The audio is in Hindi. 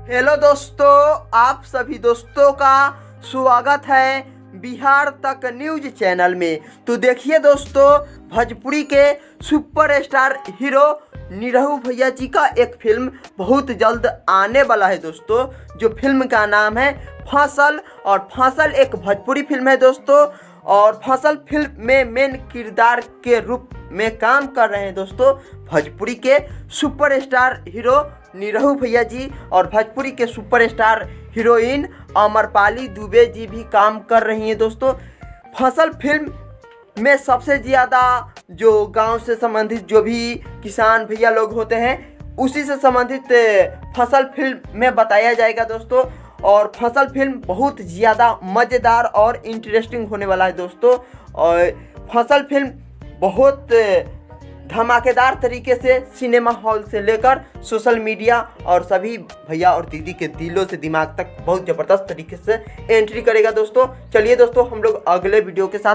हेलो दोस्तों, आप सभी दोस्तों का स्वागत है बिहार तक न्यूज चैनल में। तो देखिए दोस्तों, भोजपुरी के सुपरस्टार हीरो निरहू भैया जी का एक फिल्म बहुत जल्द आने वाला है दोस्तों, जो फिल्म का नाम है फसल। और फसल एक भोजपुरी फिल्म है दोस्तों, और फसल फिल्म में मेन किरदार के रूप में काम कर रहे हैं दोस्तों भोजपुरी के सुपरस्टार हीरो निरहू भैया जी, और भोजपुरी के सुपरस्टार हीरोइन अमरपाली दुबे जी भी काम कर रही हैं दोस्तों। फसल फिल्म में सबसे ज़्यादा जो गांव से संबंधित जो भी किसान भैया लोग होते हैं, उसी से संबंधित फसल फिल्म में बताया जाएगा दोस्तों। और फसल फिल्म बहुत ज़्यादा मज़ेदार और इंटरेस्टिंग होने वाला है दोस्तों। और फसल फिल्म बहुत धमाकेदार तरीके से सिनेमा हॉल से लेकर सोशल मीडिया और सभी भैया और दीदी के दिलों से दिमाग तक बहुत ज़बरदस्त तरीके से एंट्री करेगा दोस्तों। चलिए दोस्तों, हम लोग अगले वीडियो के साथ